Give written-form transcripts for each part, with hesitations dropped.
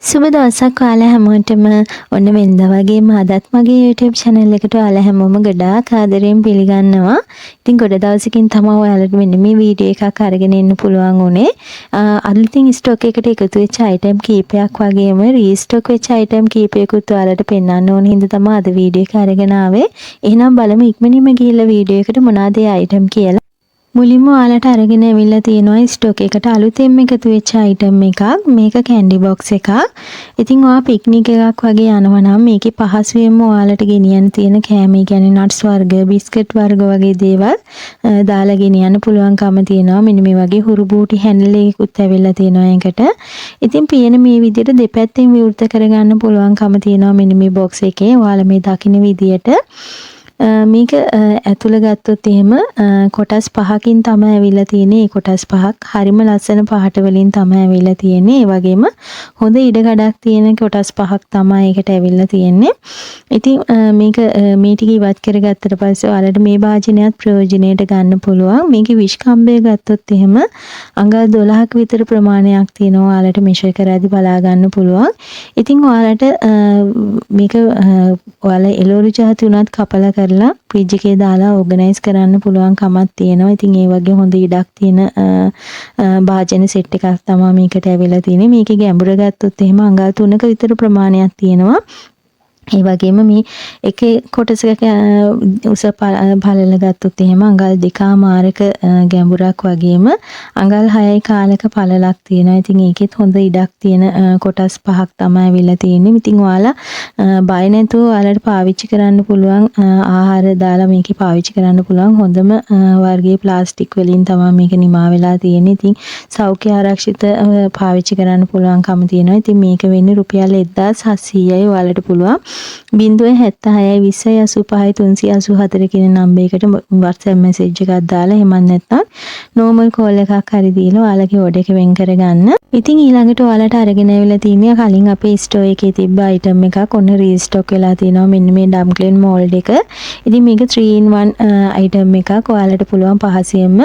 සුබ දවසක් ඔයාලා හැමෝටම ඔන්න වෙනදා වගේම අදත් මගේ YouTube channel එකට ඔයාලා හැමෝම ගොඩාක් ආදරයෙන් පිළිගන්නවා. ඉතින් ගොඩ දවසකින් තමයි ඔයාලට මෙන්න මේ වීඩියෝ එකක් අරගෙන එන්න පුළුවන් උනේ. අලුතින් ස්ටොක් එකට එකතු වෙච්ච item කීපයක් වගේම රීස්ටොක් වෙච්ච item කීපයකුත් ඔයාලට පෙන්වන්න ඕන හින්දා තමයි අද වීඩියෝ එක අරගෙන ආවේ. එහෙනම් බලමු ඉක්මනින්ම ගිහිල්ලා වීඩියෝ එකට මොනවද ඒ item කියලා. මුලින්ම ඔයාලට අරගෙන ඇවිල්ලා තියෙනවා ස්ටොක් එකට අලුතෙන්ම එකතු වෙච්ච අයිටම් එකක්. මේක කැන්ඩි බොක්ස් එකක්. ඉතින් ඔයා පික්නික් එකක් වගේ යනවා නම් මේකේ පහසුවෙන්ම ඔයාලට ගෙනියන්න තියෙන කෑම, කියන්නේ නට්ස් වර්ග, බිස්කට් වර්ග වගේ දේවල් දාලා ගෙනියන්න පුළුවන්කම තියෙනවා. මෙන්න මේ වගේ හුරු බූටි හැන්ඩල් එකකුත් ඇවිල්ලා තියෙනවා ඒකට. ඉතින් පියන මේ විදිහට දෙපැත්තෙන් විවෘත කරගන්න පුළුවන්කම තියෙනවා මෙන්න මේ බොක්ස් එකේ. ඔයාලා මේ දකින්න විදිහට මේක ඇතුළ ගත්තොත් එහෙම කොටස් පහකින් තමයි ඇවිල්ලා තියෙන්නේ. ඒ කොටස් පහක් හරිම ලස්සන පහට වලින් තමයි ඇවිල්ලා තියෙන්නේ. ඒ වගේම හොඳ ඉඩ ගඩක් තියෙන කොටස් පහක් තමයි ඒකට ඇවිල්ලා තියෙන්නේ. ඉතින් මේක මේ ටික ඉවත් කරගත්තට පස්සේ ඔයාලට මේ භාජනයත් ප්‍රයෝජනෙට ගන්න පුළුවන්. මේකේ විශ්කම්බය ගත්තොත් එහෙම අඟල් 12ක විතර ප්‍රමාණයක් තියෙනවා. ඔයාලට මෙෂර් කරද්දී බලා ගන්න පුළුවන්. ඉතින් ඔයාලට මේක ඔයාලා එළවලු ජාති උනත් කපලා කරලා ෆ්‍රිජ් එකේ දාලා ඕගනයිස් කරන්න පුළුවන් කමක් තියෙනවා. ඉතින් ඒ වගේ හොඳ ඉඩක් තියෙන භාජන සෙට් එකක් තමයි මේකට ඇවිල්ලා තියෙන්නේ. මේකේ ගැඹුර ගත්තොත් එහෙම අඟල් 3ක විතර ප්‍රමාණයක් තියෙනවා. ඒ වගේම මේ එකේ කොටසක උස පළල ගත්තොත් එහෙම අඟල් 2මාරක ගැඹුරක් වගේම අඟල් 6යි කාලක පළලක් තියෙනවා. ඉතින් ඒකෙත් හොඳ ඉඩක් තියෙන කොටස් පහක් තමයි අවිල්ලා තියෙන්නේ. ඉතින් ඔයාලා බය නැතුව ඔයාලට පාවිච්චි කරන්න පුළුවන් ආහාර දාලා මේකේ පාවිච්චි කරන්න පුළුවන් හොඳම වර්ගයේ ප්ලාස්ටික් වලින් තමයි මේක නිමා වෙලා තියෙන්නේ. ඉතින් සෞඛ්‍ය ආරක්ෂිත පාවිච්චි කරන්න පුළුවන්කම තියෙනවා. ඉතින් මේක වෙන්නේ රුපියල් 1700යි. ඔයාලට පුළුවන් 076 20 85 384 කියන නම්බරයකට WhatsApp message එකක් දාලා එහෙම නැත්නම් normal call එකක් හරි දීලා ඔයාලගේ order එක වෙන් කරගන්න. ඉතින් ඊළඟට ඔයාලට අරගෙන ආවිලා තියෙනවා කලින් අපේ store එකේ තිබ්බ item එකක් ඔන්න restock වෙලා තියෙනවා. මෙන්න මේ dumpling mold එක. ඉතින් මේක 3 in 1 item එකක්. ඔයාලට පුළුවන් පහසෙන්ම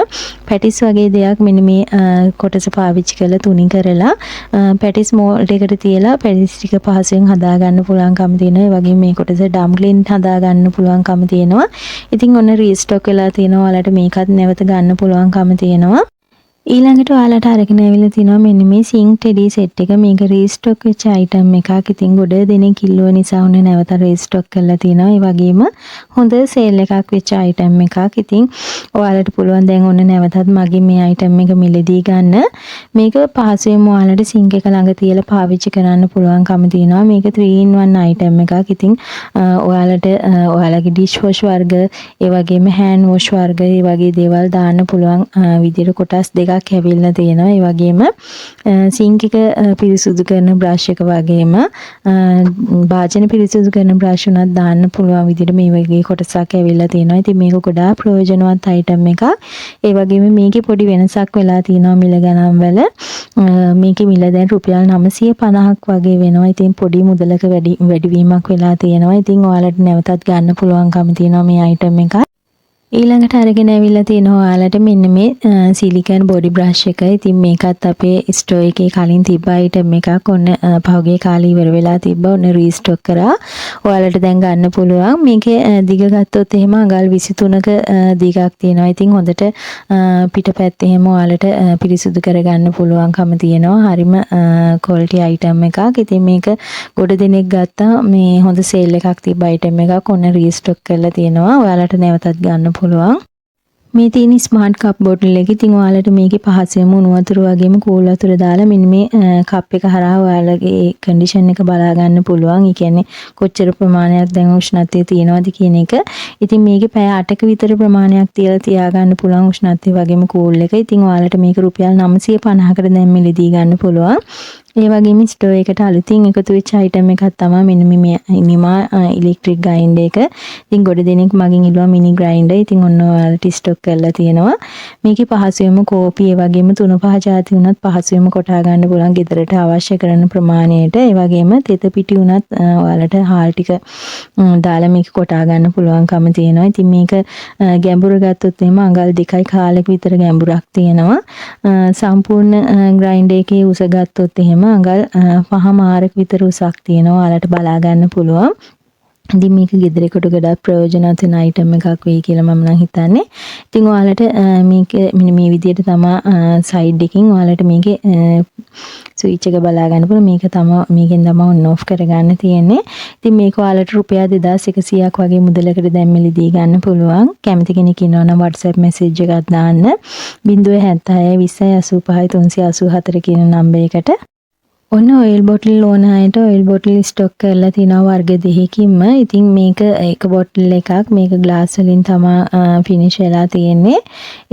පැටිස් වගේ දෙයක් මෙන්න මේ කොටස පාවිච්චි කරලා තුනි කරලා පැටිස් mold එකට තියලා පැටිස් ටික පහසෙන් හදා ගන්න පුළුවන්කම තියෙනවා. ඒ වගේම මේ කොටස ඩම්ප්ලින් හදා ගන්න පුළුවන්කම තියෙනවා. ඉතින් ඔන්න රීස්ටොක් වෙලා තියෙනවා. ඔයාලට මේකත් නැවත ගන්න පුළුවන්කම තියෙනවා. ඊළඟට ඔයාලට අරගෙන ආවිලා තිනවා මෙන්න මේ සිංක් ටෙඩි සෙට් එක. මේක රීස්ටොක් වෙච්ච අයිටම් එකක්. ඉතින් ගොඩ දෙනෙක් කිල්ලුව නිසා උනේ නැවත රීස්ටොක් කරලා තිනවා. ඒ වගේම හොඳ සේල් එකක් වෙච්ච අයිටම් එකක්. ඉතින් ඔයාලට පුළුවන් දැන් ඔන්න නැවතත් මගේ මේ අයිටම් එක මිලදී ගන්න. මේක පහසුවෙන්ම ඔයාලට සිංක් එක ළඟ තියලා පාවිච්චි කරන්න පුළුවන්කම තියෙනවා. මේක 3 in 1 අයිටම් එකක්. ඉතින් ඔයාලට ඔයාලගේ ඩිෂ් වොෂ් වර්ග, ඒ වගේම හෑන්ඩ් වොෂ් වර්ග, ඒ වගේ දේවල් දාන්න පුළුවන් විදිහට කොටස් දෙකක් ඇවිල්ලා තියෙනවා. ඒ වගේම සිංක් එක පිරිසුදු කරන බ්‍රෂ් එක වගේම භාජන පිරිසුදු කරන බ්‍රෂ් උනත් දාන්න පුළුවන් විදිහට මේ වගේ කොටසක් ඇවිල්ලා තියෙනවා. ඉතින් මේක ගොඩාක් ප්‍රයෝජනවත් අයිටම් එකක්. ඒ වගේම මේකේ පොඩි වෙනසක් වෙලා තියෙනවා මිල ගණන් වල. මේකේ මිල දැන් රුපියල් 950ක් වගේ වෙනවා. ඉතින් පොඩි මුදලක වැඩිවීමක් වෙලා තියෙනවා. ඉතින් ඔයාලට නැවතත් ගන්න පුළුවන්කම තියෙනවා මේ අයිටම් එක. ඊළඟට අරගෙන ආවිලා තියෙනවා ඔයාලට මෙන්න මේ සිලිකන් බොඩි බ්‍රෂ් එක. ඉතින් මේකත් අපේ ස්ටෝර් එකේ කලින් තිබ්බ අයිටම් එකක්. ඔන්න පහුගිය කාලේ ඉවර වෙලා තිබ්බා. ඔන්න රීස්ටොක් කරා. ඔයාලට දැන් ගන්න පුළුවන්. මේකේ දිග ගත්තොත් එහෙම අඟල් 23ක දිගක් තියෙනවා. ඉතින් හොඳට පිටපැත්තේ එහෙම ඔයාලට පිරිසුදු කරගන්න පුළුවන්කම තියෙනවා. හරිම ක්වොලිටි අයිටම් එකක්. ඉතින් මේක ගොඩ දෙනෙක් ගත්තා. මේ හොඳ සේල් එකක් තිබ්බ අයිටම් එකක්. ඔන්න රීස්ටොක් කරලා තියෙනවා. ඔයාලට නැවතත් ගන්න පුළුවන්. මේ තියෙන ස්මාර්ට් කප් බෝටල් එක. ඉතින් ඔයාලට මේකේ පහසෙම උණු වතුර වගේම කෝල් වතුර දාලා මෙන්න මේ කප් එක හරහා ඔයාලගේ කන්ඩිෂන් එක බලා ගන්න පුළුවන්. ඒ කියන්නේ කොච්චර ප්‍රමාණයක් දැන් උෂ්ණත්වය තියෙනවද කියන එක. ඉතින් මේකේ පැය 8ක විතර ප්‍රමාණයක් තියලා තියාගන්න පුළුවන් උෂ්ණත්වය වගේම කෝල් එක. ඉතින් ඔයාලට මේක රුපියල් 950කට දැන් මිලදී ගන්න පුළුවන්. ඒ වගේම ස්ටෝර් එකට අලුතින් එකතු වෙච්ච අයිටම් එකක් තමයි මෙන්න මේ නිමා ඉලෙක්ට්‍රික් ග්‍රයින්ඩර් එක. ඉතින් ගොඩ දෙනෙක් මගෙන් ඉල්ලුවා මිනි ග්‍රයින්ඩර්. ඉතින් ඔන්න ඔයාලට ස්ටොක් කරලා තියෙනවා. මේකේ පහසුවෙන්ම කෝපි ඒ වගේම 3-5 ಜಾති උනත් පහසුවෙන්ම කොටා ගන්න පුළුවන් ගෙදරට අවශ්‍ය කරන ප්‍රමාණයට. ඒ වගේම තෙත පිටි උනත් ඔයාලට හාල් ටික දාලා මේක කොටා ගන්න පුළුවන්කම තියෙනවා. ඉතින් මේක ගැඹුර ගත්තොත් එහෙම අඟල් 2යි කාලක විතර ගැඹුරක් තියෙනවා. සම්පූර්ණ ග්‍රයින්ඩර් එකේ උස ගත්තොත් එහෙම අඟල් 5 විතර උසක් තියෙනවා. ඔයාලට බලා ගන්න පුළුවන්. ඉතින් මේක ගෙදරකට ගොඩක් ප්‍රයෝජනවත් වෙන අයිටම් එකක් වෙයි කියලා මම නම් හිතන්නේ. ඉතින් ඔයාලට මේක මෙන්න මේ විදිහට තමයි සයිඩ් එකකින් ඔයාලට මේකේ ස්විච් එක බලා ගන්න පුළුවන්. මේකෙන් තමයි ඔන් ඔෆ් කරගන්න තියෙන්නේ. ඉතින් මේක ඔයාලට රුපියල් 2100ක් වගේ මුදලකට දැන් මිලදී ගන්න පුළුවන්. කැමති කෙනෙක් ඉන්නවා නම් WhatsApp message එකක් දාන්න 076 20 85 384 කියන නම්බර් එකට. ඔන්න ඔයිල් බොටල් ඕන අයට ඔයිල් බොටල් ස්ටොක් කරලා තිනවා වර්ග දෙකකින්ම. ඉතින් මේක එක බොටල් එකක්. මේක ග්ලාස් වලින් තමයි ෆිනිෂ් වෙලා තියෙන්නේ.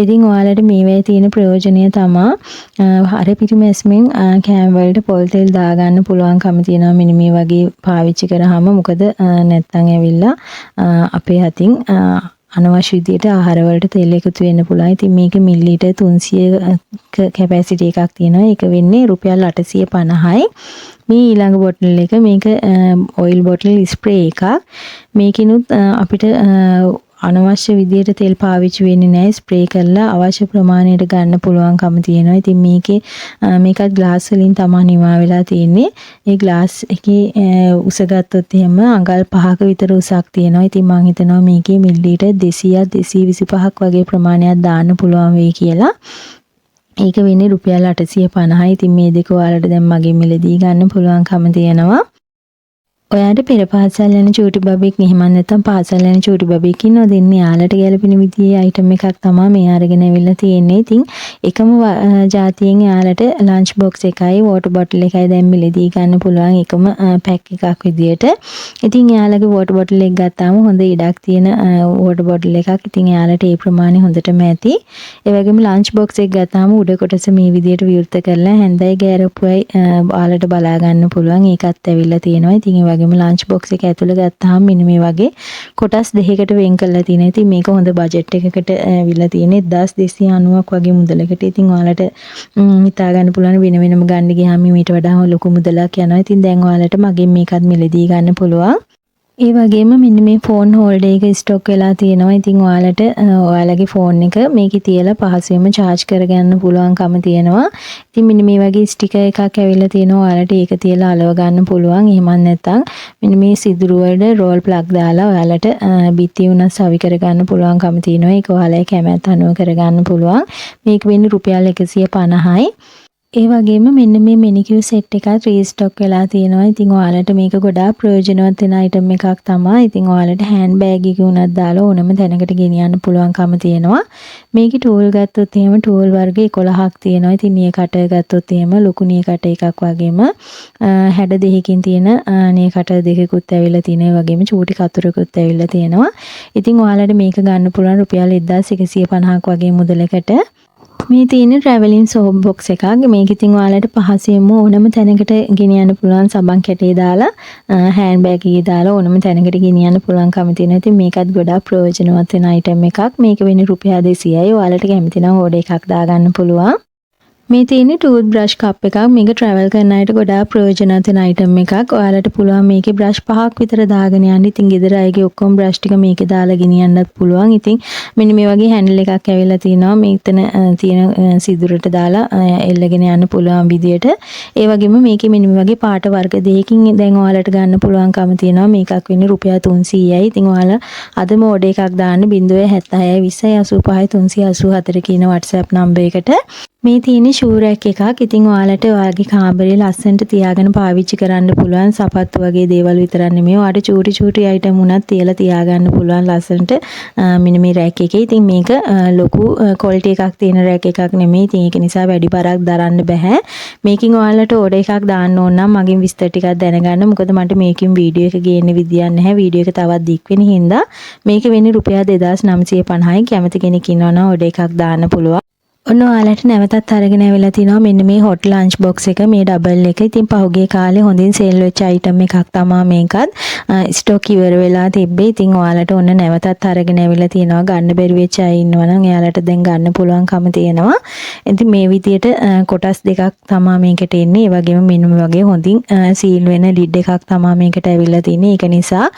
ඉතින් ඔයාලට මේවේ තියෙන ප්‍රයෝජනය තමයි අර පිටිමැස්මෙන් කෑම වලට පොල් තෙල් දාගන්න පුළුවන්කම තියෙනවා මෙන්න මේ වගේ පාවිච්චි කරාම. මොකද නැත්තම් ඇවිල්ලා අපේ අතින් අනවශ්‍ය විදියට ආහාර වලට තෙල් එකතු වෙන්න පුළුවන්. ඉතින් මේක මිලිලීටර් 300ක කැපැසිටි එකක් තියෙනවා. ඒක වෙන්නේ රුපියල් 850යි. මේ ඊළඟ බොටල් එක මේක ඔයිල් බොටල් ස්ප්‍රේ එකක්. මේකිනුත් අපිට අනවශ්‍ය විදියට තෙල් පාවිච්චි වෙන්නේ නැහැ. ස්ප්‍රේ කරලා අවශ්‍ය ප්‍රමාණයට ගන්න පුළුවන්කම තියෙනවා. ඉතින් මේකත් ග්ලාස් වලින් තමයි නිවා වෙලා තියෙන්නේ. ඒ ග්ලාස් එකේ උස ගත්තොත් එහෙම අඟල් 5ක විතර උසක් තියෙනවා. ඉතින් මම හිතනවා මේකේ මිලිලීටර් 200ක් 225ක් වගේ ප්‍රමාණයක් දාන්න පුළුවන් වෙයි කියලා. ඒක වෙන්නේ රුපියල් 850යි. ඉතින් මේ දෙක ඔයාලට දැන් මගෙන් මිලදී ගන්න පුළුවන්කම තියෙනවා. ඔයාලට පෙර පාසල් යන චූටි බබෙක් එහෙම නැත්නම් පාසල් යන චූටි බබෙක් ඉන්නවද? දෙන්නේ යාලට ගැලපෙන විදිහේ අයිටම් එකක් තමයි මේ අරගෙන ඇවිල්ලා තියෙන්නේ. ඉතින් එකම જાතියෙන් යාලට ලන්ච් බොක්ස් එකයි වෝටර් බොටල් එකයි දැන් මිලදී ගන්න පුළුවන් එකම පැක් එකක් විදියට. ඉතින් යාලගේ වෝටර් බොටල් එක ගත්තාම හොඳ ඉඩක් තියෙන වෝටර් බොටල් එකක්. ඉතින් යාලට ඒ ප්‍රමාණය හොඳටම ඇති. ඒ වගේම ලන්ච් බොක්ස් එක ගත්තාම උඩ කොටස මේ විදියට විවෘත කරලා හැන්දයි ගෑරපුවයි ඔයාලට බලා ගන්න පුළුවන්. ඒකත් ඇවිල්ලා තියෙනවා. ඉතින් ඒ වගේම ලන්ච් බොක්ස් එක ඇතුළේ ගත්තාම මෙන්න මේ වගේ කොටස් දෙකකට වෙන් කරලා තියෙනවා. ඉතින් මේක හොඳ බජට් එකකට ඇවිල්ලා තියෙන්නේ 1290ක් වගේ මුදලකට. ඉතින් ඔයාලට හිතා ගන්න පුළුවන් වෙන වෙනම ගන්න ගියාම ඊට වඩා ලොකු මුදලක් යනවා. ඉතින් දැන් ඔයාලට මගෙන් මේකත් මිලදී ගන්න පුළුවන්. ඒ වගේම මෙන්න මේ ෆෝන් හෝල්ඩර් එක ස්ටොක් වෙලා තියෙනවා. ඉතින් ඔයාලට ඔයාලගේ ෆෝන් එක මේකේ තියලා පහසුවෙන්ම charge කරගන්න පුළුවන්කම තියෙනවා. ඉතින් මෙන්න මේ වගේ ස්ටිකර් එකක් ඇවිල්ලා තියෙනවා. ඔයාලට ඒක තියලා අලව ගන්න පුළුවන්. එහෙම නැත්නම් මෙන්න මේ සිදුරු වල රෝල් ප්ලග් දාලා ඔයාලට බිත්ති උනස් සවි කරගන්න පුළුවන්කම තියෙනවා. ඒක ඔයාලගේ කැමැත්ත අනුව කරගන්න පුළුවන්. මේක වෙන්නේ රුපියල් 150යි. ඒ වගේම මෙන්න මේ මෙනිකියු සෙට් එකත් රීස්ටොක් වෙලා තියෙනවා. ඉතින් ඔයාලට මේක ගොඩාක් ප්‍රයෝජනවත් වෙන අයිටම් එකක් තමයි. ඉතින් ඔයාලට හෑන්ඩ් බෑග් එකක උනත් දාලා ඕනම තැනකට ගෙනියන්න පුළුවන්කම තියෙනවා. මේකේ ටූල් ගත්තොත් එහෙම ටූල් වර්ග 11ක් තියෙනවා. ඉතින් නිය කටර් ගත්තොත් එහෙම ලොකු නිය කටර් එකක් වගේම හැඩ දෙකකින් තියෙන නිය කටර් දෙකකුත් ඇවිල්ලා තියෙනවා. ඒ වගේම චූටි කතුරකුත් ඇවිල්ලා තියෙනවා. ඉතින් ඔයාලට මේක ගන්න පුළුවන් රුපියල් 1150ක් වගේ මුදලකට. මේ තියෙන ට්‍රැවලින් සෝප් බොක්ස් එකක්. මේක ඉතින් ඔයාලට පහසෙන්ම ඕනම තැනකට ගෙනියන්න පුළුවන්. සබන් කැටේ දාලා හෑන්ඩ් බෑග් එකේ දාලා ඕනම තැනකට ගෙනියන්න පුළුවන්කම තියෙනවා. ඉතින් මේකත් ගොඩාක් ප්‍රයෝජනවත් වෙන අයිටම් එකක්. මේක වෙන්නේ රුපියල් 200යි. ඔයාලට කැමති නම් ඕඩර් එකක් දාගන්න පුළුවන්. මේ තියෙන්නේ ටූත් බ්‍රෂ් කප් එකක්. මේක ට්‍රැවල් කරන අයට ගොඩාක් ප්‍රයෝජනවත් වෙන අයිටම් එකක්. ඔයාලට පුළුවන් මේකේ බ්‍රෂ් 5ක් විතර දාගෙන යන්න. ඉතින් ගෙදර අයගේ ඔක්කොම බ්‍රෂ් ටික මේකේ දාලා ගෙනියන්නත් පුළුවන්. ඉතින් මෙන්න මේ වගේ හැන්ඩල් එකක් ඇවිල්ලා තිනවා. මෙතන තියෙන සිදුරට දාලා එල්ලගෙන යන්න පුළුවන් විදියට. ඒ වගේම මේකේ මෙන්න මේ වගේ පාට වර්ග දෙකකින් දැන් ඔයාලට ගන්න පුළුවන්කම තියෙනවා. මේකක් වෙන්නේ රුපියල් 300යි. ඉතින් ඔයාලා අදම ඕඩර් එකක් දාන්න 076 20 85 384 කියන WhatsApp නම්බර් එකට. මේ තියෙන්නේ ෂූ රැක් එකක්. ඉතින් ඔයාලට ඔයාගේ කාමරේ ලස්සනට තියාගෙන පාවිච්චි කරන්න පුළුවන්. සපත්තු වගේ දේවල් විතරක් නෙමෙයි. ඔයාලට චූටි අයිටම් උනත් තියලා තියාගන්න පුළුවන් ලස්සනට මෙන්න මේ රැක් එකේ. ඉතින් මේක ලොකු ක්වොලිටි එකක් තියෙන රැක් එකක් නෙමෙයි. ඉතින් ඒක නිසා වැඩි බරක් දරන්න බෑ. මේකින් ඔයාලට ඕඩර් එකක් දාන්න ඕන නම් මගෙන් විස්තර ටිකක් දැනගන්න. මොකද මට මේකින් වීඩියෝ එක ගේන්න විදියක් නැහැ. වීඩියෝ එක තවත් දික් වෙන හින්දා මේක වෙන්නේ රුපියල් 2950යි. කැමති කෙනෙක් ඉන්නවා නම් ඕඩර් එකක් දාන්න පුළුවන්. ඔන්න ඔයාලට නැවතත් අරගෙන ඇවිල්ලා තිනවා මෙන්න මේ හොට් ලන්ච් බොක්ස් එක මේ ඩබල් එක. ඉතින් පහුගිය කාලේ හොඳින් සේල් වෙච්ච අයිටම් එකක් තමයි මේකත්. ස්ටොක් ඉවර වෙලා තිබ්බේ. ඉතින් ඔයාලට ඔන්න නැවතත් අරගෙන ඇවිල්ලා තිනවා. ගන්න බැරි වෙච්ච අය ඉන්නවා නම් එයාලට දැන් ගන්න පුළුවන්කම තියෙනවා. ඉතින් මේ විදියට කොටස් දෙකක් තමයි මේකට එන්නේ. ඒ වගේම මෙන්න මේ වගේ හොඳින් සීල් වෙන ලිඩ් එකක් තමයි මේකට ඇවිල්ලා තින්නේ. ඒක නිසා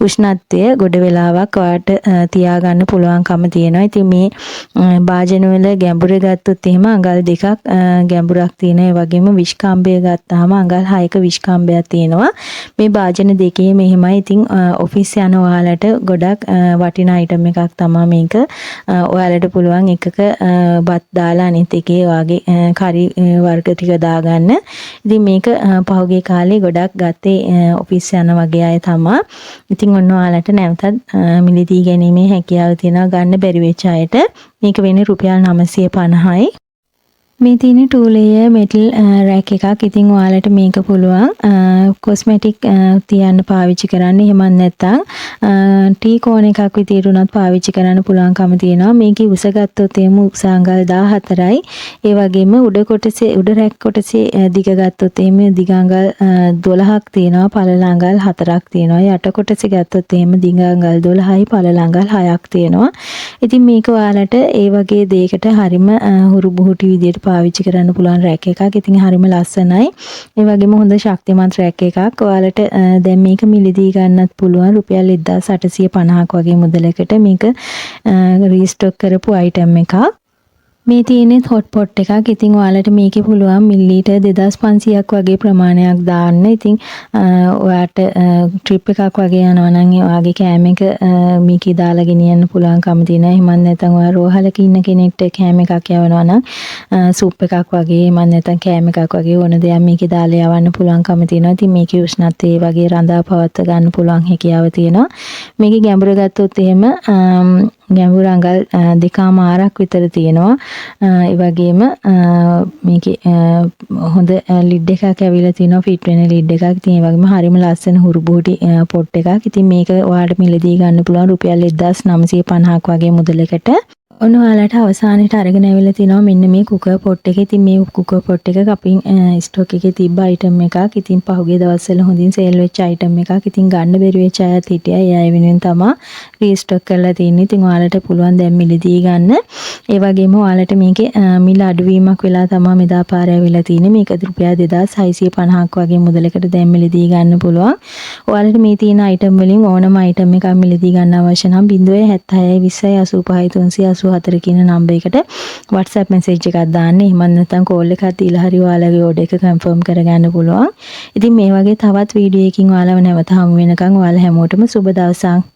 උෂ්ණත්වය ගොඩ වෙලාවක් ඔයාලට තියාගන්න පුළුවන්කම තියෙනවා. ඉතින් මේ භාජන වල ගැඹුර ගත්තොත් එහෙම අඟල් දෙකක් ගැඹුරක් තියෙන. ඒ වගේම විස්කම්බය ගත්තාම අඟල් 6ක විස්කම්බයක් තියෙනවා. මේ භාජන දෙකේ මෙහෙමයි. ඉතින් ඔෆිස් යන ඔයාලට ගොඩක් වටිනා අයිටම් එකක් තමයි මේක. ඔයාලට පුළුවන් එකක බත් දාලා අනිත් එකේ වාගේ කරි වර්ග ටික දාගන්න. ඉතින් මේක පහුගිය කාලේ ගොඩක් ගත්තේ ඔෆිස් යන වගේ අය තමයි. ඉතින් ඔන්න ඔයාලට නැවතත් මිලදී ගැනීමේ හැකියාව තියෙනවා. ගන්න බැරි වෙච්ච අයට මේක වෙන්නේ රුපියල් 950යි. මේ තියෙන 2 layer metal rack එකක්. ඉතින් ඔයාලට මේක පුළුවන් කොස්මැටික් තියන්න පාවිච්චි කරන්න. එහෙම නැත්නම් ටී කෝන් එකක් විදියට උනත් පාවිච්චි කරන්න පුළුවන්කම තියෙනවා. මේකේ උස ගත්තොත් එමු උස අඟල් 14යි. ඒ වගේම උඩ කොටසේ උඩ රැක් කොටසේ දිග ගත්තොත් එමු දිග අඟල් 12ක් තියෙනවා. පළල අඟල් 4ක් තියෙනවා. යට කොටසේ ගත්තොත් එමු දිග අඟල් 12යි පළල අඟල් 6ක් තියෙනවා. ඉතින් මේක ඔයාලට ඒ වගේ දෙයකට හරිම හුරු බුහුටි විදියට පාවිච්චි කරන්න පුළුවන් රැක් එකක්. ඉතින් හරිම ලස්සනයි. ඒ වගේම හොඳ ශක්තිමත් රැක් එකක්. ඔයාලට දැන් මේක මිලදී ගන්නත් පුළුවන් රුපියල් 1850ක් වගේ මුදලකට. මේක රීස්ටොක් කරපු අයිටම් එකක්. මේ තියෙන්නේ හොට් පොට් එකක්. ඉතින් ඔයාලට මේකේ පුළුවන් මිලිලීටර් 2500ක් වගේ ප්‍රමාණයක් දාන්න. ඉතින් ඔයාට ට්‍රිප් එකක් වගේ යනවා නම් ඔයාගේ කෑම එක මේකේ දාලා ගෙනියන්න පුළුවන්කම තියෙනවා. එහෙම නැත්නම් ඔයා රෝහලක ඉන්න කෙනෙක්ට කෑම එකක් යවනවා නම් සූප් එකක් වගේ එහෙම නැත්නම් කෑම එකක් වගේ ඕන දෙයක් මේකේ දාලා යවන්න පුළුවන්කම තියෙනවා. ඉතින් මේකේ උෂ්ණත්වය වගේ රඳා පවත්වා ගන්න පුළුවන් හැකියාව තියෙනවා. මේකේ ගැඹුර ගත්තොත් එහෙම ගැඹුර අඟල් 2.5ක් විතර තියෙනවා. ඒ වගේම මේකේ හොඳ ලිඩ් එකක් ඇවිල්ලා තිනවා. ෆිට වෙන ලිඩ් එකක්. ඉතින් ඒ වගේම හරිම ලස්සන හුරු බුහුටි පොට් එකක්. ඉතින් මේක ඔයාලට මිලදී ගන්න පුළුවන් රුපියල් 1950ක් වගේ මුදලකට. ඔන්න ඔයාලට අවසානයේට අරගෙන ඇවිල්ලා තිනවා මෙන්න මේ කුකර් පොට් එක. ඉතින් මේ කුකර් පොට් එක අපින් ස්ටොක් එකේ තිබ්බ අයිටම් එකක්. ඉතින් පහුගිය දවස්වල හොඳින් සේල් වෙච්ච අයිටම් එකක්. ඉතින් ගන්න බැරි වෙච්ච අයත් හිටියා. ඒ අය වෙනුවෙන් තමයි රීස්ටොක් කරලා තියෙන්නේ. ඉතින් ඔයාලට පුළුවන් දැන් මිලදී ගන්න. ඒ වගේම ඔයාලට මේකේ මිල අඩුවීමක් වෙලා තමයි මෙදා පාර ඇවිල්ලා තියෙන්නේ. මේක රුපියල් 2650ක් වගේ මුදලකට දැන් මිලදී ගන්න පුළුවන්. ඔයාලට මේ තියෙන අයිටම් වලින් ඕනම අයිටම් එකක් මිලදී ගන්න අවශ්‍ය නම් 076 20 85 384 කියන නම්බර් එකට WhatsApp message එකක් දාන්න. එහෙම නැත්නම් කෝල් එකක් දීලා හරි ඔයාලගේ ඕඩර් එක කන්ෆර්ම් කරගන්න පුළුවන්. ඉතින් මේ වගේ තවත් වීඩියෝ එකකින් ඔයාලව නැවත හමු වෙනකන් ඔයාලා හැමෝටම සුබ දවසක්.